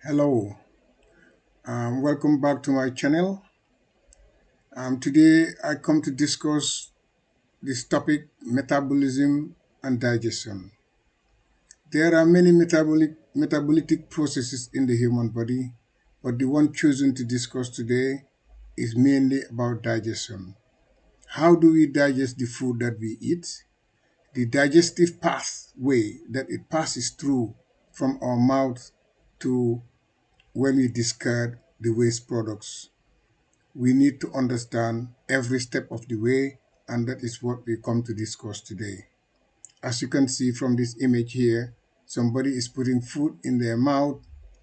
Hello, welcome back to my channel. Today I come to discuss this topic metabolism and digestion. There are many metabolic processes in the human body, but the one chosen to discuss today is mainly about digestion. How do we digest the food that we eat? The digestive pathway that it passes through from our mouth to when we discard the waste products. We need to understand every step of the way, and that is what we come to discuss today. As you can see from this image here, somebody is putting food in their mouth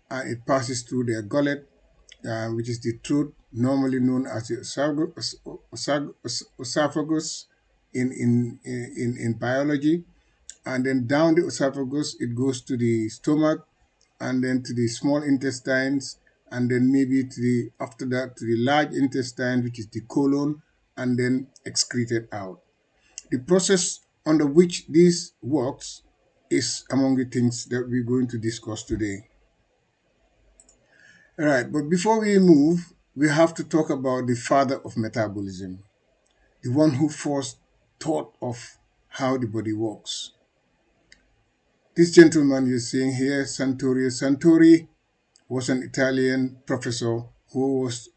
and it passes through their gullet, which is the throat, normally known as the esophagus in biology. And then down the esophagus, it goes to the stomach, and then to the small intestines, and then maybe to the after that to the large intestine, which is the colon, and then excreted out. The process under which this works is among the things that we're going to discuss today. All right, but before we move, we have to talk about the father of metabolism, the one who first thought of how the body works. This gentleman you're seeing here, Santori, was an Italian professor who was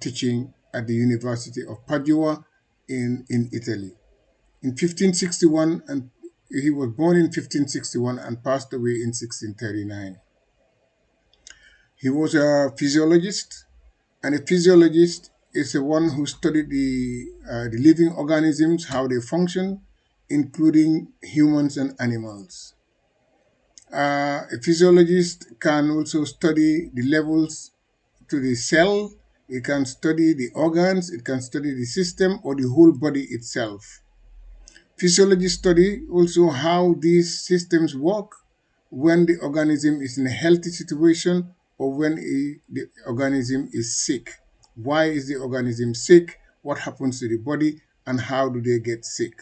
teaching at the University of Padua in Italy. In 1561, and he was born in 1561 and passed away in 1639. He was a physiologist, and a physiologist is the one who studied the living organisms, how they function, including humans and animals. A physiologist can also study the levels to the cell, it can study the organs, it can study the system or the whole body itself. Physiologists study also how these systems work when the organism is in a healthy situation or when the organism is sick. Why is the organism sick? What happens to the body? And how do they get sick?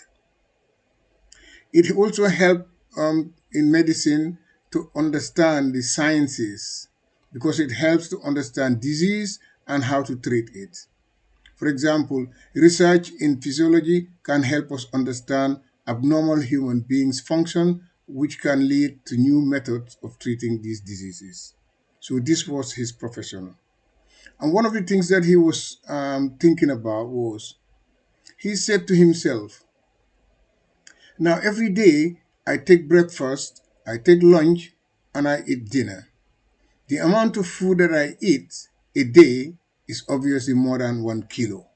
It also helps in medicine to understand the sciences because it helps to understand disease and how to treat it. For example, research in physiology can help us understand abnormal human beings' function, which can lead to new methods of treating these diseases. So this was his profession. And one of the things that he was thinking about was, he said to himself, now every day I take breakfast, I take lunch, and I eat dinner. The amount of food that I eat a day is obviously more than 1 kilo.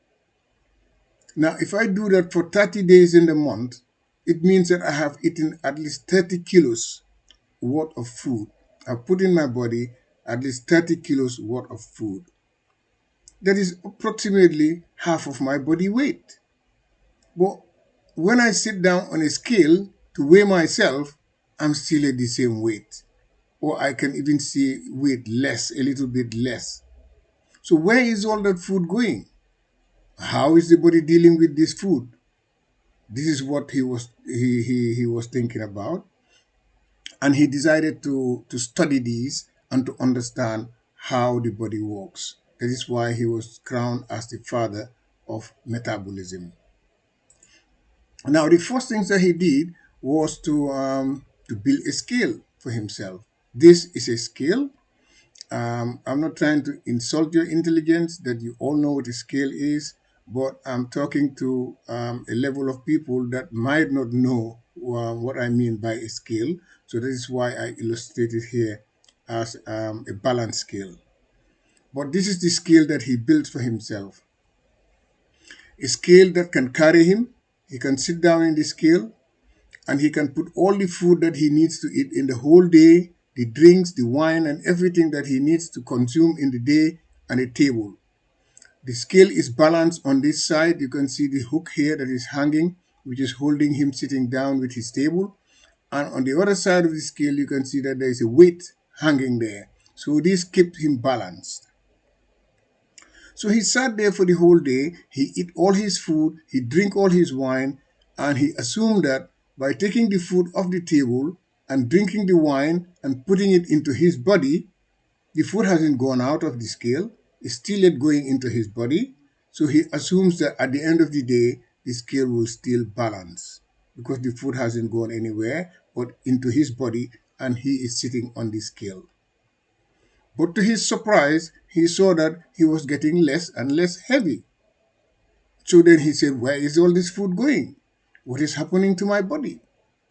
Now, if I do that for 30 days in the month, it means that I have eaten at least 30 kilos worth of food. I've put in my body at least 30 kilos worth of food. That is approximately half of my body weight. But when I sit down on a scale to weigh myself, I'm still at the same weight. Or I can even say weight less, a little bit less. So where is all that food going? How is the body dealing with this food? This is what he was thinking about. And he decided to study these and to understand how the body works. That is why he was crowned as the father of metabolism. Now, the first things that he did was to build a scale for himself. This is a scale. I'm not trying to insult your intelligence, that you all know what a scale is, but I'm talking to a level of people that might not know what I mean by a scale. So that is why I illustrated here as a balance scale. But this is the scale that he built for himself. A scale that can carry him. He can sit down in the scale and he can put all the food that he needs to eat in the whole day, the drinks, the wine, and everything that he needs to consume in the day on a table. The scale is balanced on this side. You can see the hook here that is hanging, which is holding him sitting down with his table. And on the other side of the scale, you can see that there is a weight hanging there. So this keeps him balanced. So he sat there for the whole day. He eat all his food, he drink all his wine, and he assumed that by taking the food off the table and drinking the wine and putting it into his body, The food hasn't gone out of the scale, it's still yet going into his body. So he assumes that at the end of the day, the scale will still balance because the food hasn't gone anywhere but into his body and he is sitting on the scale. But to his surprise, he saw that he was getting less and less heavy. So then he said, where is all this food going? What is happening to my body?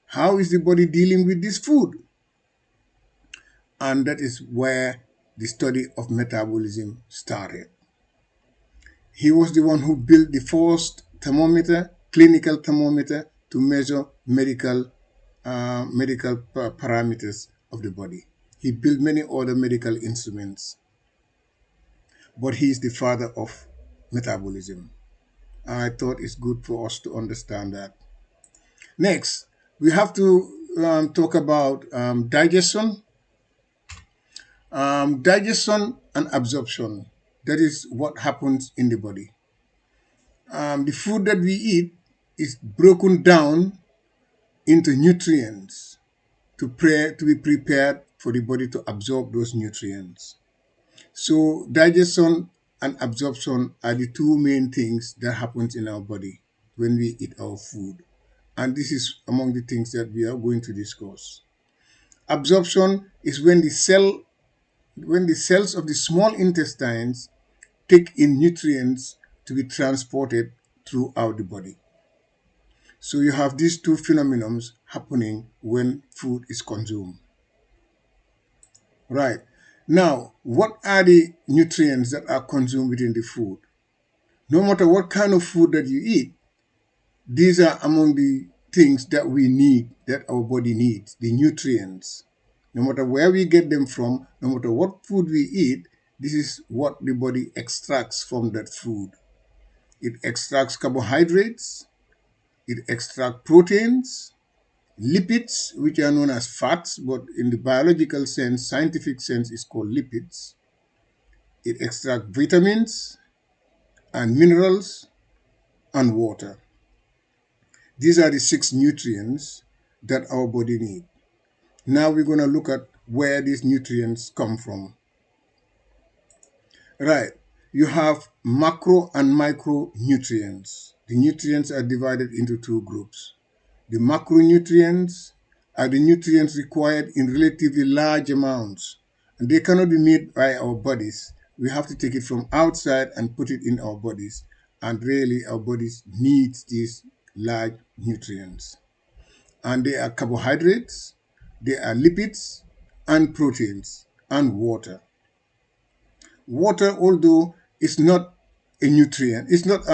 How is the body dealing with this food? And that is where the study of metabolism started. He was the one who built the first thermometer, clinical thermometer, to measure medical parameters of the body. He built many other medical instruments, but he is the father of metabolism. I thought it's good for us to understand that. Next, we have to talk about digestion. Digestion and absorption. That is what happens in the body. The food that we eat is broken down into nutrients to be prepared for the body to absorb those nutrients. So digestion and absorption are the two main things that happens in our body when we eat our food. And this is among the things that we are going to discuss. Absorption is when the cells of the small intestines take in nutrients to be transported throughout the body. So you have these two phenomena happening when food is consumed. Right. Now, what are the nutrients that are consumed within the food? No matter what kind of food that you eat, these are among the things that we need, that our body needs, the nutrients. No matter where we get them from, no matter what food we eat, this is what the body extracts from that food. It extracts carbohydrates, it extracts proteins, lipids, which are known as fats, but in the biological sense, scientific sense, is called lipids. It extracts vitamins and minerals and water. These are the six nutrients that our body needs. Now we're going to look at where these nutrients come from. Right. You have macro and micronutrients. The nutrients are divided into two groups. The macronutrients are the nutrients required in relatively large amounts, and they cannot be made by our bodies. We have to take it from outside and put it in our bodies, and really our bodies need these large nutrients. And they are carbohydrates, they are lipids, and proteins, and water. Water, although it's not a nutrient, it's not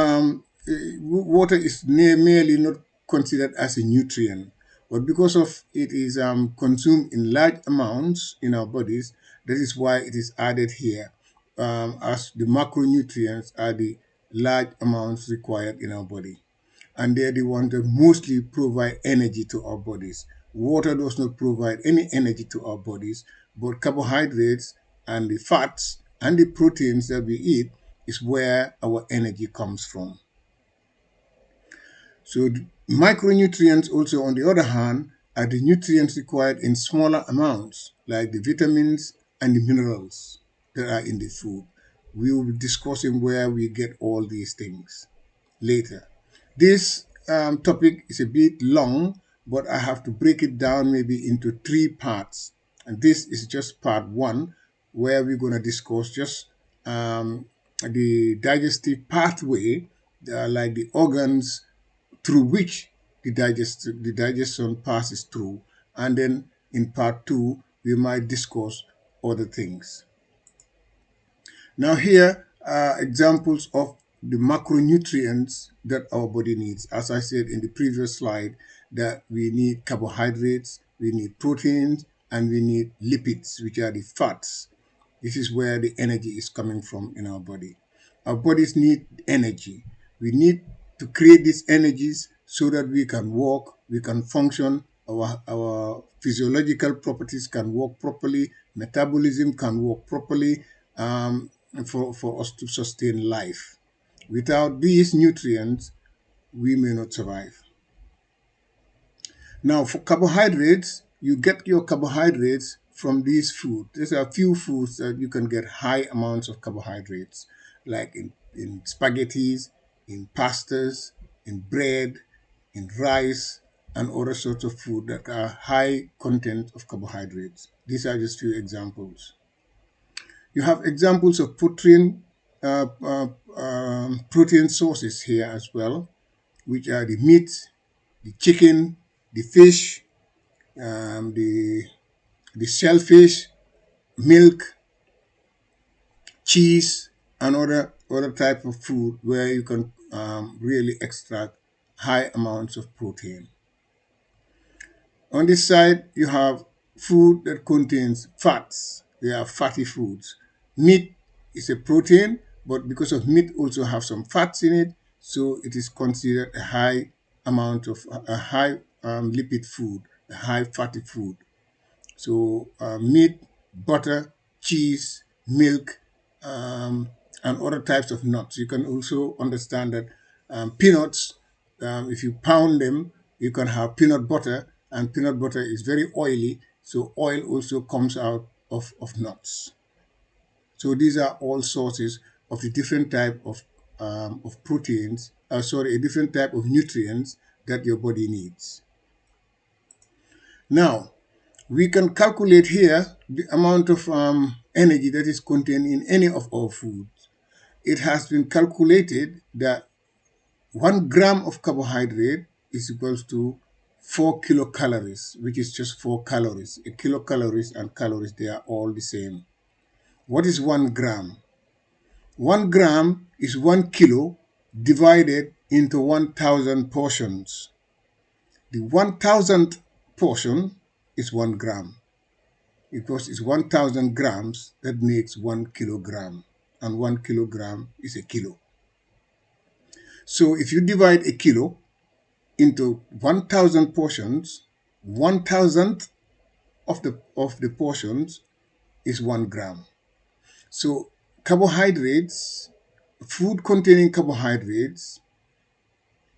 water is merely not considered as a nutrient, but because of it is consumed in large amounts in our bodies, that is why it is added here, as the macronutrients are the large amounts required in our body, and they're the ones that mostly provide energy to our bodies. Water does not provide any energy to our bodies, but carbohydrates and the fats and the proteins that we eat is where our energy comes from. So micronutrients also, on the other hand, are the nutrients required in smaller amounts, like the vitamins and the minerals that are in the food. We will be discussing where we get all these things later. This topic is a bit long, but I have to break it down maybe into three parts. And this is just part one, where we're going to discuss just the digestive pathway, like the organs through which the digestion passes through. And then in part two, we might discuss other things. Now here are examples of the macronutrients that our body needs. As I said in the previous slide, that we need carbohydrates, we need proteins, and we need lipids, which are the fats. This is where the energy is coming from in our body. Our bodies need energy. We need to create these energies so that we can walk, we can function, our physiological properties can work properly, metabolism can work properly, for us to sustain life. Without these nutrients, we may not survive. Now, for carbohydrates, you get your carbohydrates from these foods. There's a few foods that you can get high amounts of carbohydrates, like in spaghettis, in pastas, in bread, in rice, and other sorts of food that are high content of carbohydrates. These are just few examples. You have examples of protein sources here as well, which are the meat, the chicken, the fish, the shellfish, milk, cheese, and other type of food where you can really extract high amounts of protein. On this side, you have food that contains fats. They are fatty foods. Meat is a protein, but because of meat also have some fats in it, so it is considered a high amount of a high lipid food, a high fatty food. So meat, butter, cheese, milk, and other types of nuts. You can also understand that peanuts, if you pound them, you can have peanut butter, and peanut butter is very oily. So oil also comes out of nuts. So these are all sources of the different type of proteins, a different type of nutrients that your body needs. Now, we can calculate here the amount of energy that is contained in any of our foods. It has been calculated that 1 gram of carbohydrate is equals to 4 kilocalories, which is just 4 calories. A kilocalories and calories, they are all the same. What is 1 gram? 1 gram is 1 kilo divided into 1,000 portions. The 1,000th portion is 1 gram. Because it's 1,000 grams, that makes 1 kilogram. And 1 kilogram is a kilo. So if you divide a kilo into 1,000 portions, 1,000th of the portions is 1 gram. So carbohydrates, food containing carbohydrates,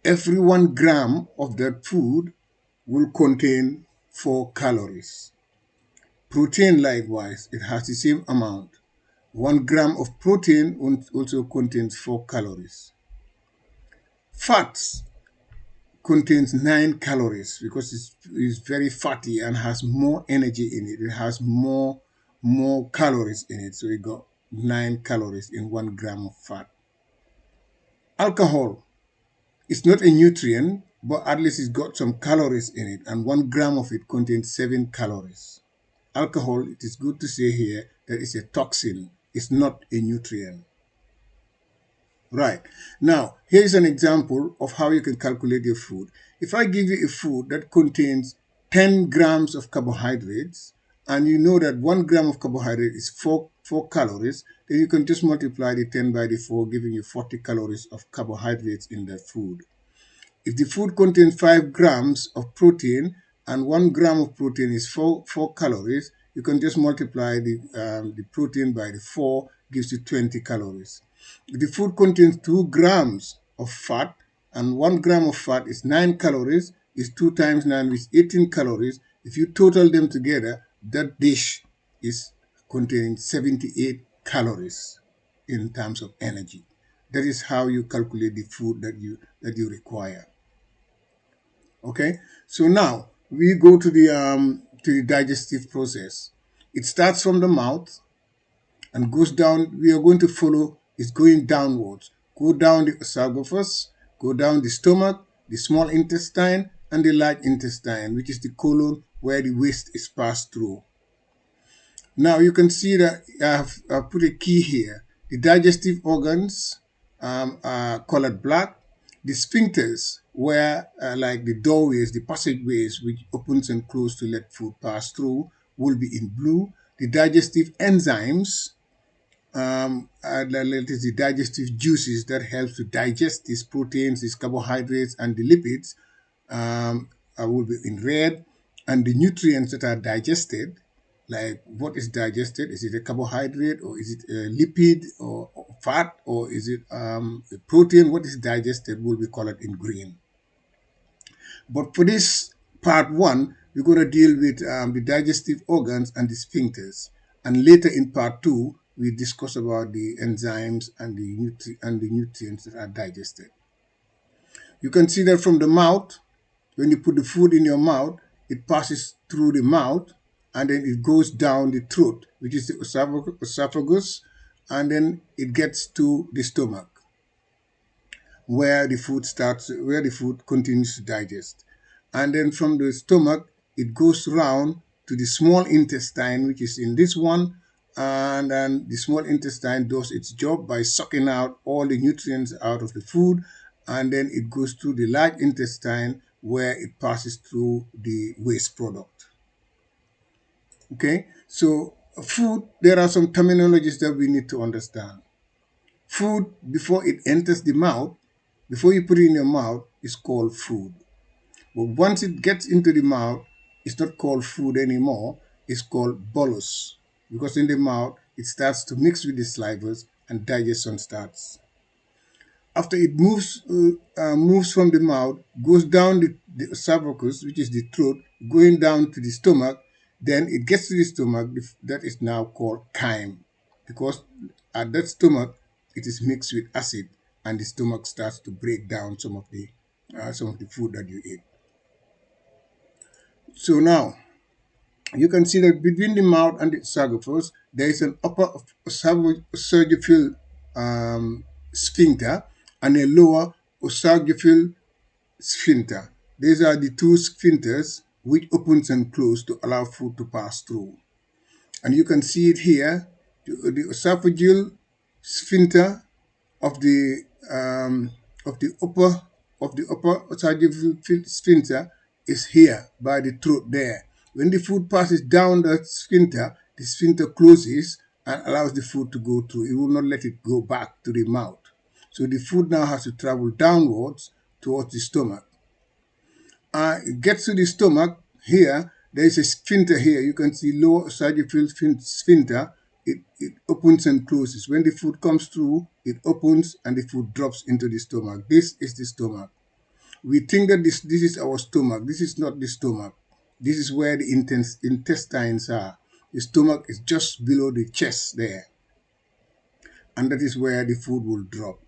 every 1 gram of that food will contain 4 calories. Protein, likewise, it has the same amount. 1 gram of protein also contains 4 calories. Fats contains 9 calories because it's very fatty and has more energy in it. It has more calories in it. So it got 9 calories in 1 gram of fat. Alcohol is not a nutrient, but at least it's got some calories in it, and 1 gram of it contains 7 calories. Alcohol, it is good to say here that it's a toxin. It's not a nutrient. Right. Now, here's an example of how you can calculate your food. If I give you a food that contains 10 grams of carbohydrates, and you know that 1 gram of carbohydrate is 4 calories, then you can just multiply the 10 by the 4, giving you 40 calories of carbohydrates in that food. If the food contains 5 grams of protein and 1 gram of protein is 4 calories, you can just multiply the protein by the 4, gives you 20 calories. If the food contains 2 grams of fat and 1 gram of fat is 9 calories, is 2 times 9 is 18 calories. If you total them together, that dish is containing 78 calories in terms of energy. That is how you calculate the food that you require. Okay, so now we go to the digestive process. It starts from the mouth and goes down. We are going to follow. It's going downwards. Go down the esophagus, go down the stomach, the small intestine, and the large intestine, which is the colon where the waste is passed through. Now you can see that I've put a key here. The digestive organs are colored black. The sphincters, where like the doorways, the passageways, which opens and closes to let food pass through, will be in blue. The digestive enzymes, that is the digestive juices that helps to digest these proteins, these carbohydrates, and the lipids, will be in red. And the nutrients that are digested, like what is digested, is it a carbohydrate or is it a lipid or fat or is it a protein? What is digested will be colored in green. But for this part one, we're going to deal with the digestive organs and the sphincters. And later in part two, we discuss about the enzymes and the nutrients that are digested. You can see that from the mouth, when you put the food in your mouth, it passes through the mouth and then it goes down the throat, which is the esophagus, and then it gets to the stomach where the food continues to digest. And then from the stomach, it goes round to the small intestine, which is in this one. And then the small intestine does its job by sucking out all the nutrients out of the food. And then it goes through the large intestine where it passes through the waste product. Okay, so food, there are some terminologies that we need to understand. Food, before it enters the mouth, before you put it in your mouth, is called food. But once it gets into the mouth, it's not called food anymore. It's called bolus. Because in the mouth, it starts to mix with the salivas and digestion starts. After it moves from the mouth, goes down the esophagus, which is the throat, going down to the stomach, then it gets to the stomach, that is now called chyme. Because at that stomach, it is mixed with acid, and the stomach starts to break down some of the food that you eat. So now, you can see that between the mouth and the esophagus, there is an upper esophageal sphincter and a lower esophageal sphincter. These are the two sphincters which opens and close to allow food to pass through. And you can see it here. The esophageal sphincter of the um, of the upper esophageal sphincter is here by the throat there. When the food passes down the sphincter closes and allows the food to go through. It will not let it go back to the mouth. So the food now has to travel downwards towards the stomach. It gets to the stomach here. There is a sphincter here. You can see lower esophageal sphincter. It opens and closes. When the food comes through, it opens and the food drops into the stomach. This is the stomach. We think that this is our stomach. This is not the stomach. This is where the intestines are. The stomach is just below the chest there. And that is where the food will drop.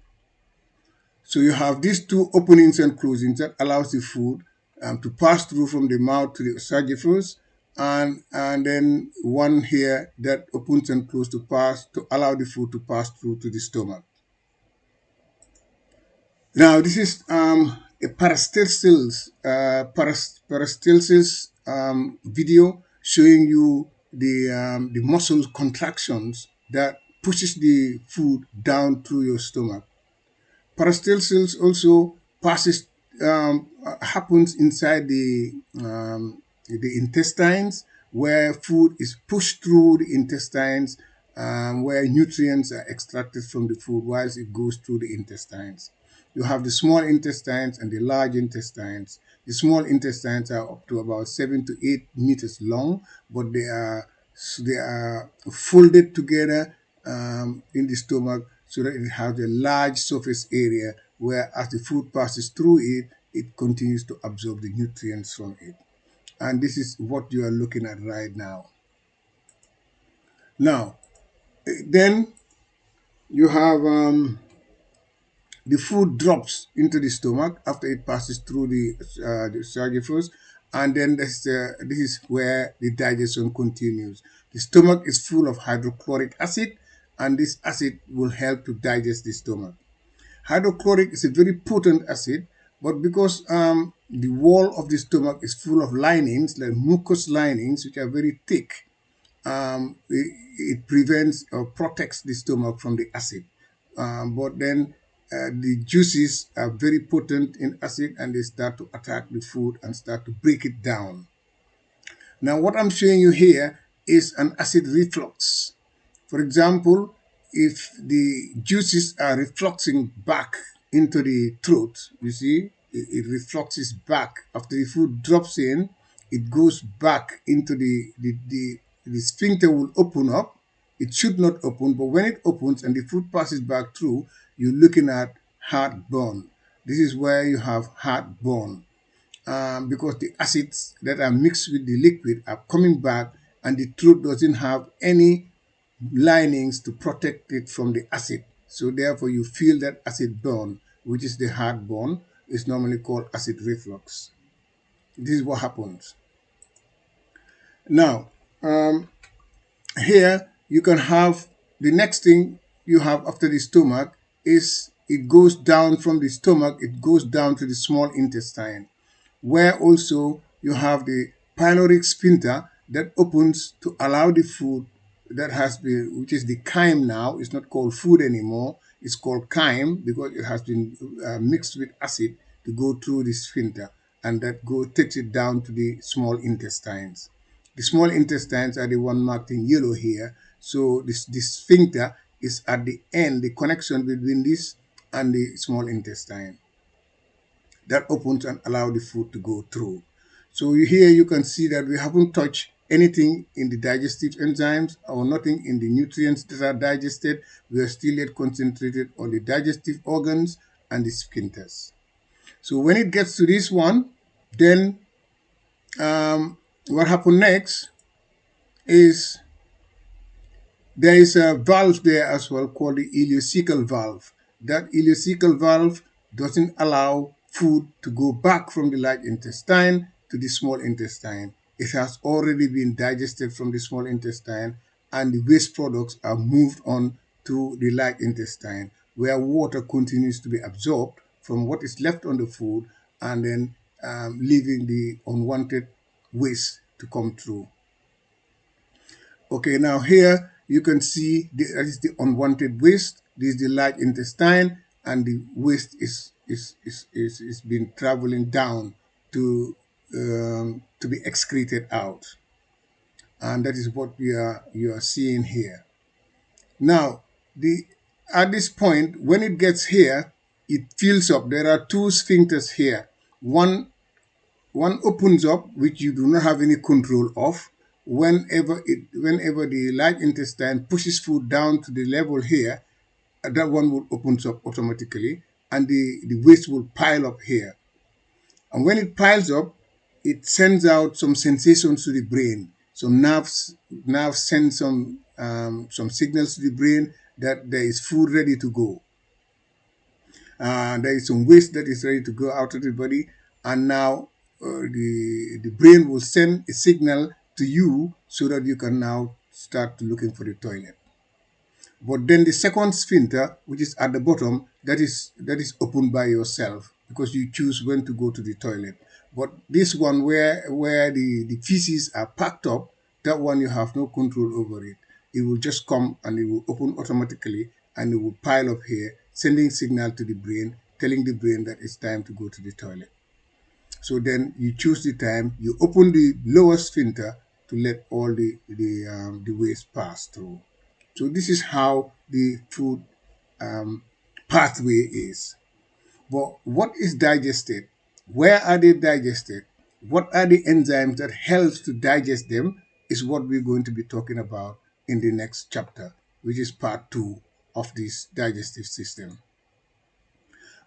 So you have these two openings and closings that allows the food to pass through from the mouth to the esophagus, and then one here that opens and closes to allow the food to pass through to the stomach. Now this is a peristalsis video showing you the muscle contractions that pushes the food down through your stomach. Peristalsis also happens inside the intestines, where food is pushed through the intestines, where nutrients are extracted from the food whilst it goes through the intestines. You have the small intestines and the large intestines. The small intestines are up to about 7 to 8 meters long, but they are folded together in the stomach so that it has a large surface area where as the food passes through it, it continues to absorb the nutrients from it. And this is what you are looking at right now. Now, then you have the food drops into the stomach after it passes through the esophagus, and then this is where the digestion continues. The stomach is full of hydrochloric acid, and this acid will help to digest the stomach. Hydrochloric is a very potent acid, but because the wall of the stomach is full of linings, like mucous linings, which are very thick, it prevents or protects the stomach from the acid. But then the juices are very potent in acid, and they start to attack the food and start to break it down. Now, what I'm showing you here is an acid reflux. For example, if the juices are refluxing back into the throat, you see, it refluxes back. After the food drops in, it goes back into the sphincter will open up. It should not open, but when it opens and the food passes back through, you're looking at heartburn. This is where you have heartburn. because the acids that are mixed with the liquid are coming back, and the throat doesn't have any linings to protect it from the acid. So therefore you feel that acid burn, which is the heartburn. Is normally called acid reflux. This is what happens. Now, here you can have the next thing you have after the stomach is it goes down from the stomach, it goes down to the small intestine, where also you have the pyloric sphincter that opens to allow the food that has been, which is the chyme now, it's not called food anymore, it's called chyme because it has been mixed with acid to go through the sphincter, and that takes it down to the small intestines. The small intestines are the one marked in yellow here. So this sphincter is at the end, the connection between this and the small intestine that opens and allow the food to go through. So here you can see that we haven't touched anything in the digestive enzymes or nothing in the nutrients that are digested. We are still yet concentrated on the digestive organs and the sphincters. So when it gets to this one, then what happened next is there is a valve there as well called the ileocecal valve. That ileocecal valve doesn't allow food to go back from the large intestine to the small intestine. It has already been digested from the small intestine, and the waste products are moved on to the large intestine, where water continues to be absorbed from what is left on the food, and then leaving the unwanted waste to come through. Okay, now here you can see that is the unwanted waste. This is the large intestine, and the waste is been traveling down to be excreted out, and that is what you are seeing here. Now, the at this point when it gets here, it fills up. There are two sphincters here. One opens up, which you do not have any control of. Whenever the large intestine pushes food down to the level here, that one will opens up automatically, and the waste will pile up here. And when it piles up, it sends out some sensations to the brain. Some nerves send some signals to the brain that there is food ready to go. There is some waste that is ready to go out of the body, and now the brain will send a signal to you so that you can now start looking for the toilet. But then the second sphincter, which is at the bottom, that is opened by yourself because you choose when to go to the toilet. But this one where the feces are packed up, that one you have no control over it. It will just come and it will open automatically, and it will pile up here, sending signal to the brain, telling the brain that it's time to go to the toilet. So then you choose the time, you open the lower sphincter to let all the waste pass through. So this is how the food um, pathway is. But what is digested? Where are they digested? What are the enzymes that helps to digest them is what we're going to be talking about in the next chapter, which is part 2 of this digestive system.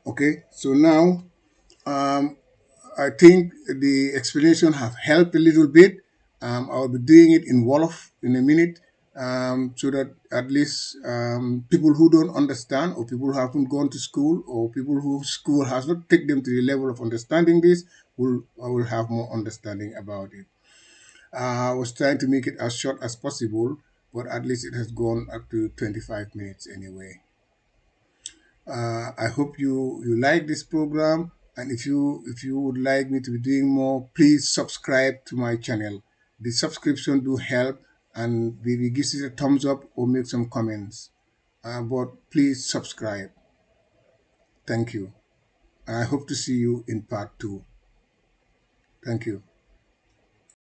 Okay, so now um, I think the explanation have helped a little bit. I'll be doing it in Wolof in a minute, so that at least people who don't understand, or people who haven't gone to school, or people who school has not taken them to the level of understanding this, will have more understanding about it. I was trying to make it as short as possible, but at least it has gone up to 25 minutes anyway. I hope you like this program, and if you would like me to be doing more, please subscribe to my channel. The subscription do help, and maybe give it a thumbs up or make some comments. But please subscribe. Thank you. And I hope to see you in part 2. Thank you.